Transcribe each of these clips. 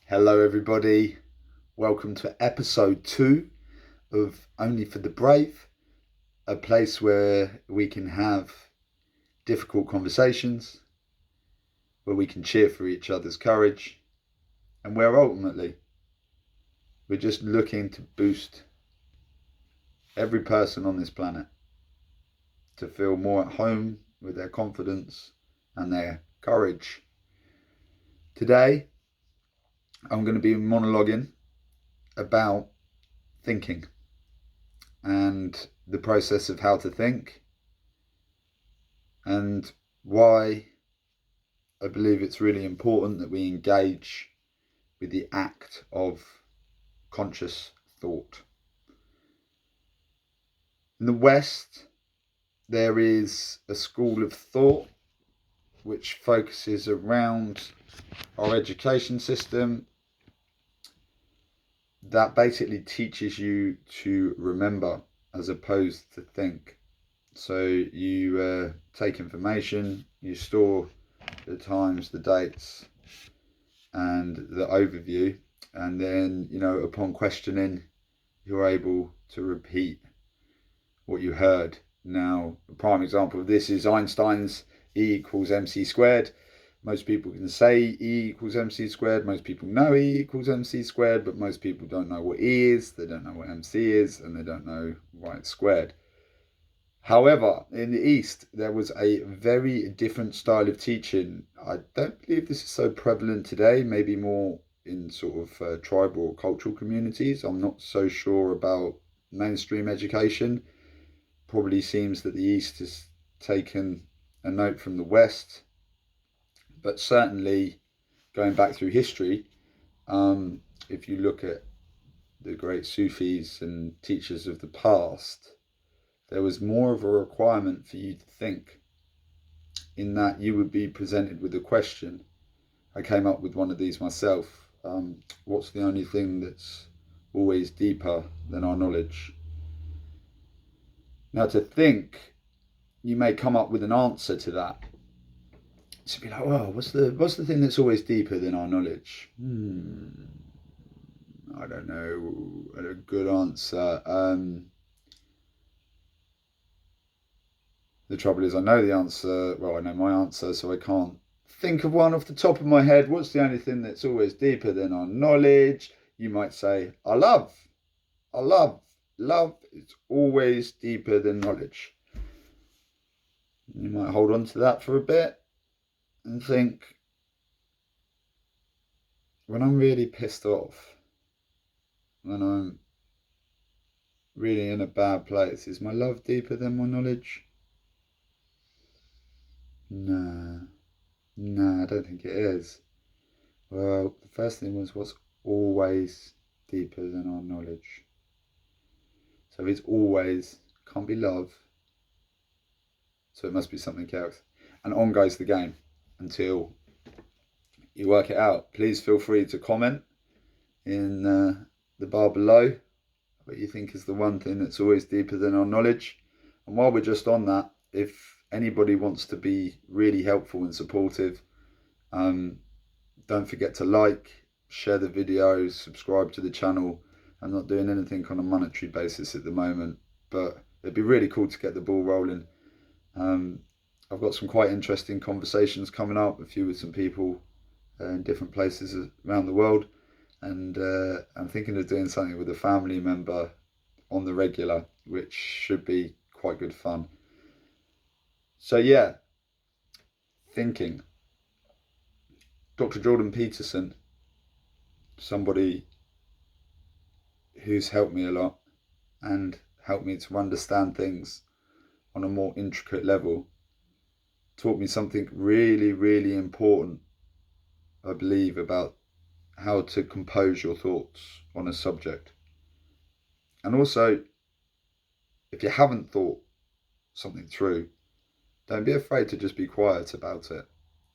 Hello everybody, welcome to episode 2 of Only for the Brave, a place where we can have difficult conversations, where we can cheer for each other's courage, and where ultimately we're just looking to boost every person on this planet to feel more at home with their confidence and their courage. Today I'm going to be monologuing about thinking and the process of how to think and why I believe it's really important that we engage with the act of conscious thought. In the West, there is a school of thought which focuses around our education system that basically teaches you to remember as opposed to think. So you take information, you store the times, the dates, and the overview, and then, upon questioning, you're able to repeat what you heard. Now, a prime example of this is Einstein's E equals mc squared. Most people can say E equals mc squared. Most people know E equals mc squared, but most people don't know what E is, they don't know what mc is, and they don't know why it's squared. However, in the East, there was a very different style of teaching. I don't believe this is so prevalent today, maybe more in sort of tribal or cultural communities. I'm not so sure about mainstream education. Probably seems that the East has taken a note from the West, but certainly going back through history, if you look at the great Sufis and teachers of the past, there was more of a requirement for you to think, in that you would be presented with a question. I came up with one of these myself. What's the only thing that's always deeper than our knowledge? Now, to think, you may come up with an answer to that. To be like, well, what's the thing that's always deeper than our knowledge? I don't know. A good answer. The trouble is, I know the answer. Well, I know my answer, so I can't think of one off the top of my head. What's the only thing that's always deeper than our knowledge? You might say, our love. Our love. Love is always deeper than knowledge. You might hold on to that for a bit and think, when I'm really pissed off, when I'm really in a bad place, is my love deeper than my knowledge? Nah, I don't think it is. Well, the first thing was, what's always deeper than our knowledge? So if it's always, can't be love, so it must be something else. And on goes the game until you work it out. Please feel free to comment in the bar below what you think is the one thing that's always deeper than our knowledge. And while we're just on that, if anybody wants to be really helpful and supportive, don't forget to like, share the videos, subscribe to the channel. I'm not doing anything on a monetary basis at the moment, but it'd be really cool to get the ball rolling. I've got some quite interesting conversations coming up, a few with some people in different places around the world, and I'm thinking of doing something with a family member on the regular, which should be quite good fun. So yeah, thinking. Dr. Jordan Peterson, somebody who's helped me a lot and helped me to understand things on a more intricate level, taught me something really, really important, I believe, about how to compose your thoughts on a subject. And also, if you haven't thought something through, don't be afraid to just be quiet about it,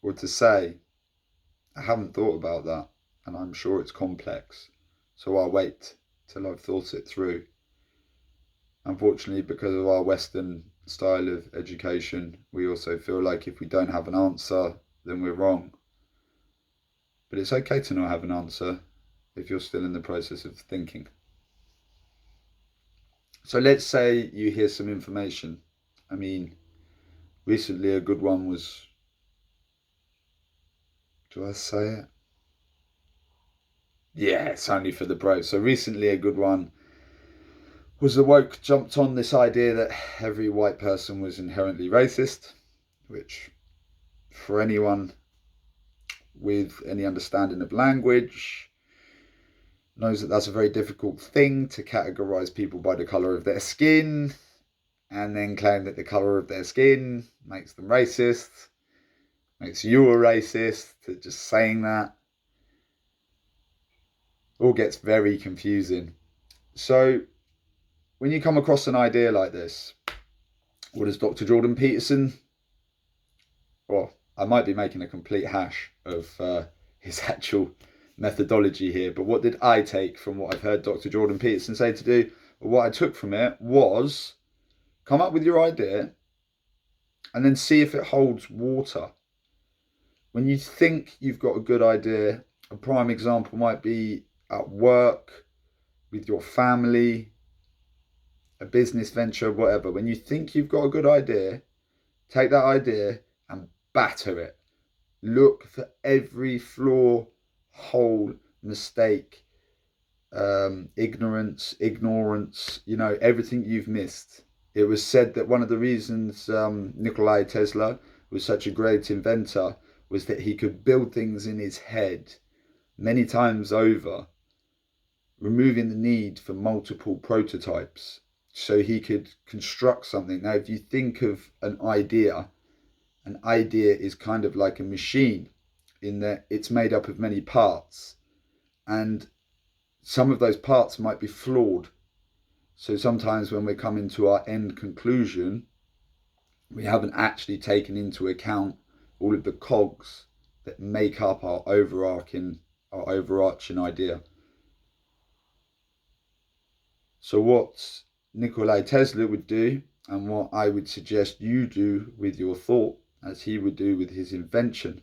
or to say, I haven't thought about that, and I'm sure it's complex, so I'll wait till I've thought it through. Unfortunately, because of our Western style of education, we also feel like if we don't have an answer, then we're wrong. But it's okay to not have an answer if you're still in the process of thinking. So let's say you hear some information. I mean, recently a good one was, do I say it? Yeah, it's only for the bros. So recently a good one was the woke jumped on this idea that every white person was inherently racist, which for anyone with any understanding of language knows that that's a very difficult thing to categorize people by the color of their skin and then claim that the color of their skin makes them racist, makes you a racist. Just saying that all gets very confusing. So when you come across an idea like this, what does Dr. Jordan Peterson, well, I might be making a complete hash of his actual methodology here, but what did I take from what I've heard Dr. Jordan Peterson say to do? Well, what I took from it was come up with your idea and then see if it holds water. When you think you've got a good idea, a prime example might be at work, with your family, a business venture, whatever. When you think you've got a good idea, take that idea and batter it. Look for every flaw, hole, mistake, ignorance, everything you've missed. It was said that one of the reasons Nikola Tesla was such a great inventor was that he could build things in his head many times over, removing the need for multiple prototypes so he could construct something. Now, if you think of an idea is kind of like a machine in that it's made up of many parts, and some of those parts might be flawed. So sometimes when we're coming to our end conclusion, we haven't actually taken into account all of the cogs that make up our overarching idea. So what Nikola Tesla would do, and what I would suggest you do with your thought, as he would do with his invention,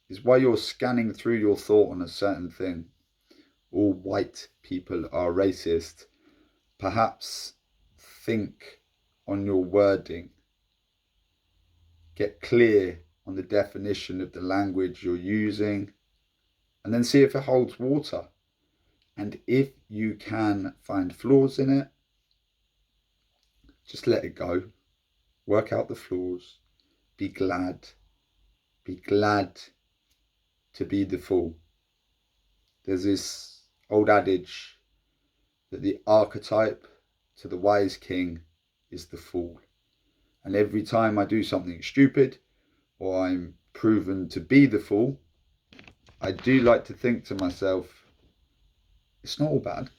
is while you're scanning through your thought on a certain thing, all white people are racist, perhaps think on your wording. Get clear on the definition of the language you're using, and then see if it holds water. And if you can find flaws in it, just let it go. Work out the flaws. Be glad. Be glad to be the fool. There's this old adage that the archetype to the wise king is the fool. And every time I do something stupid, or I'm proven to be the fool, I do like to think to myself, it's not all bad.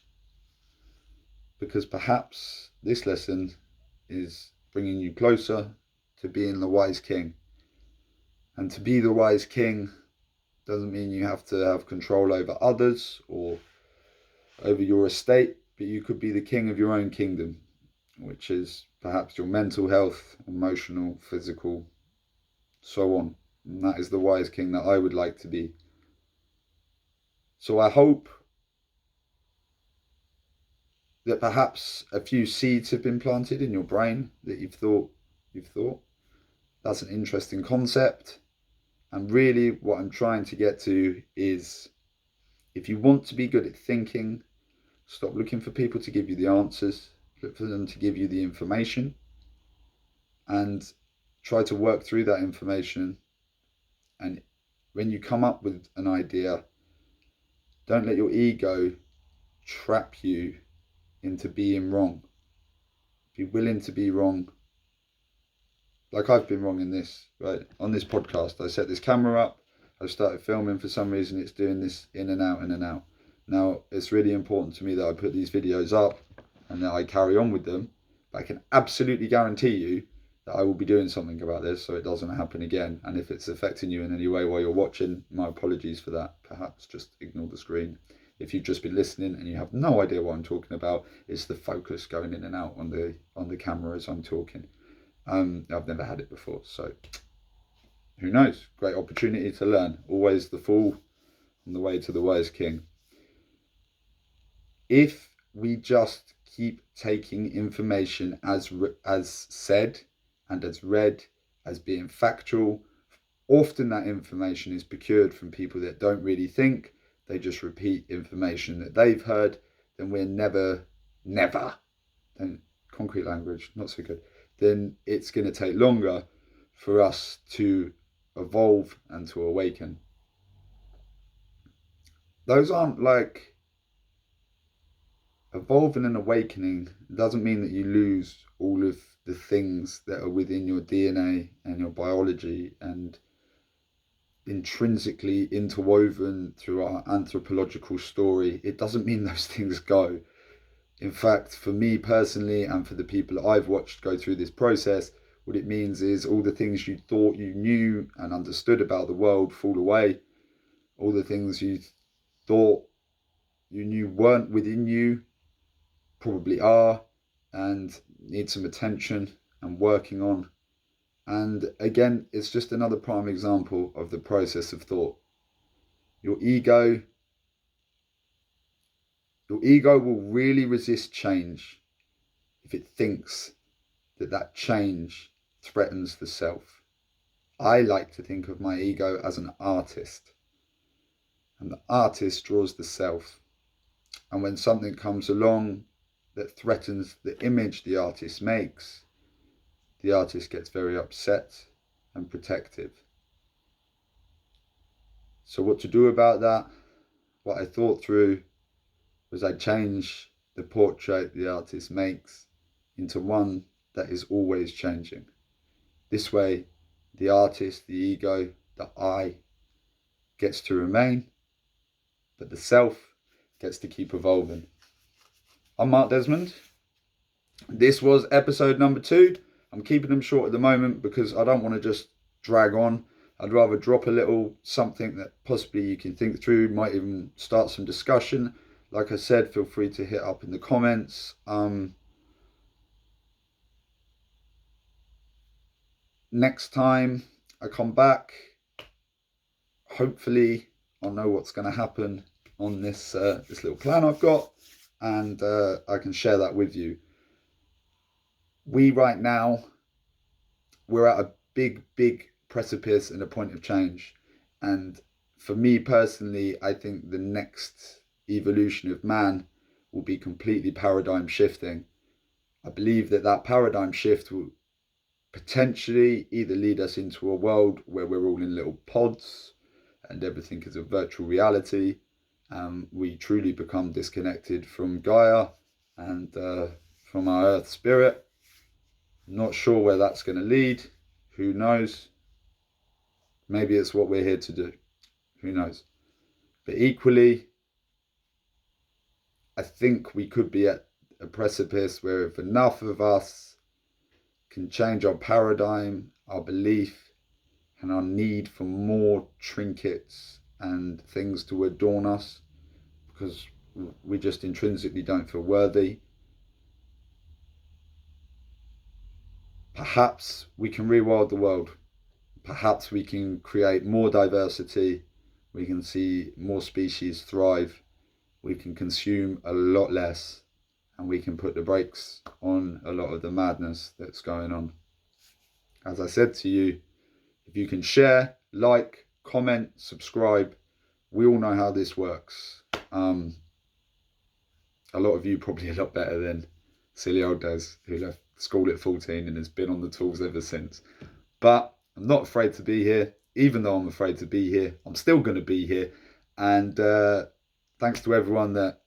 Because perhaps this lesson is bringing you closer to being the wise king. And to be the wise king doesn't mean you have to have control over others or over your estate, but you could be the king of your own kingdom, which is perhaps your mental health, emotional, physical, so on. And that is the wise king that I would like to be. So I hope that perhaps a few seeds have been planted in your brain that you've thought. That's an interesting concept. And really what I'm trying to get to is, if you want to be good at thinking, stop looking for people to give you the answers. Look for them to give you the information. And try to work through that information. And when you come up with an idea, don't let your ego trap you into being wrong. Be willing to be wrong. Like I've been wrong in this, right? On this podcast, I set this camera up, I started filming. For some reason it's doing this in and out. Now it's really important to me that I put these videos up and that I carry on with them, but I can absolutely guarantee you that I will be doing something about this so it doesn't happen again. And if it's affecting you in any way while you're watching, my apologies for that. Perhaps just ignore the screen. If you've just been listening and you have no idea what I'm talking about, it's the focus going in and out on the camera as I'm talking. I've never had it before, so who knows? Great opportunity to learn. Always the fool on the way to the wise king. If we just keep taking information as said and as read as being factual, often that information is procured from people that don't really think, they just repeat information that they've heard, then we're never, then concrete language, not so good, then it's going to take longer for us to evolve and to awaken. Those aren't like evolving and awakening doesn't mean that you lose all of the things that are within your DNA and your biology and intrinsically interwoven through our anthropological story. It doesn't mean those things go. In fact, for me personally and for the people I've watched go through this process, what it means is all the things you thought you knew and understood about the world fall away. All the things you thought you knew weren't within you probably are and need some attention and working on. And again, it's just another prime example of the process of thought. Your ego will really resist change if it thinks that change threatens the self. I like to think of my ego as an artist, and the artist draws the self. And when something comes along that threatens the image the artist makes, the artist gets very upset and protective. So what to do about that? What I thought through was I change the portrait the artist makes into one that is always changing. This way, the artist, the ego, the I gets to remain, but the self gets to keep evolving. I'm Mark Desmond. This was episode number 2. I'm keeping them short at the moment because I don't want to just drag on. I'd rather drop a little something that possibly you can think through, might even start some discussion. Like I said, feel free to hit up in the comments. Next time I come back, hopefully I'll know what's going to happen on this little plan I've got, and I can share that with you. Right now, we're at a big precipice and a point of change. And for me personally, I think the next evolution of man will be completely paradigm shifting. I believe that paradigm shift will potentially either lead us into a world where we're all in little pods and everything is a virtual reality. We truly become disconnected from Gaia and from our earth spirit. Not sure where that's going to lead. Who knows? Maybe it's what we're here to do. Who knows? But equally, I think we could be at a precipice where if enough of us can change our paradigm, our belief, and our need for more trinkets and things to adorn us, because we just intrinsically don't feel worthy, perhaps we can rewild the world. Perhaps we can create more diversity. We can see more species thrive. We can consume a lot less, and we can put the brakes on a lot of the madness that's going on. As I said to you, if you can share, like, comment, subscribe, we all know how this works. A lot of you probably a lot better than silly old Des, who left school at 14 and has been on the tools ever since. But I'm not afraid to be here. Even though I'm afraid to be here, I'm still going to be here. And thanks to everyone that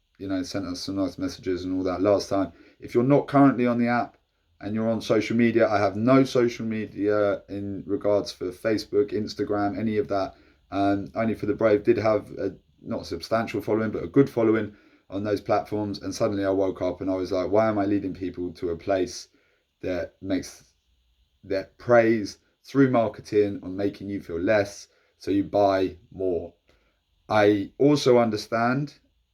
sent us some nice messages and all that last time. If you're not currently on the app and you're on social media, I have no social media in regards for Facebook, Instagram, any of that. Only for the Brave. Did have a not a substantial following, but a good following on those platforms. And suddenly I woke up and I was like, why am I leading people to a place that praise through marketing on making you feel less so you buy more? I also understand,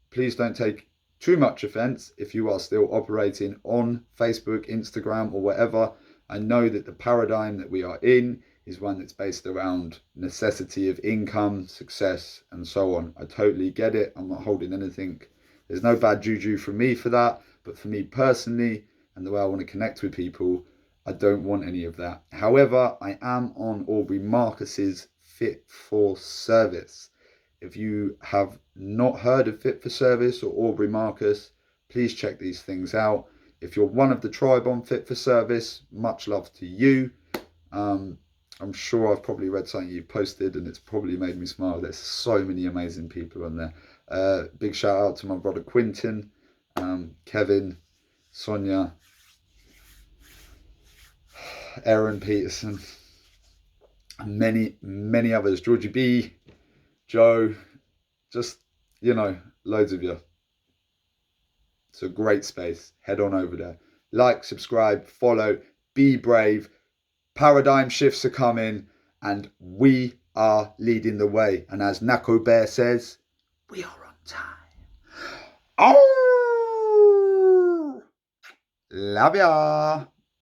please don't take too much offense if you are still operating on Facebook, Instagram, or whatever. I know that the paradigm that we are in is one that's based around necessity of income, success, and so on. I totally get it. I'm not holding anything. There's no bad juju from me for that. But for me personally, and the way I want to connect with people, I don't want any of that. However, I am on Aubrey Marcus's Fit for Service. If you have not heard of Fit for Service or Aubrey Marcus, please check these things out. If you're one of the tribe on Fit for Service, much love to you. I'm sure I've probably read something you posted and it's probably made me smile. There's so many amazing people on there. Big shout out to my brother Quinton, Kevin, Sonia, Aaron Peterson, and many others. Georgie B, Joe, just, loads of you. It's a great space. Head on over there. Like, subscribe, follow, be brave. Paradigm shifts are coming and we are leading the way. And as Nako Bear says, we are on time. Oh, love ya.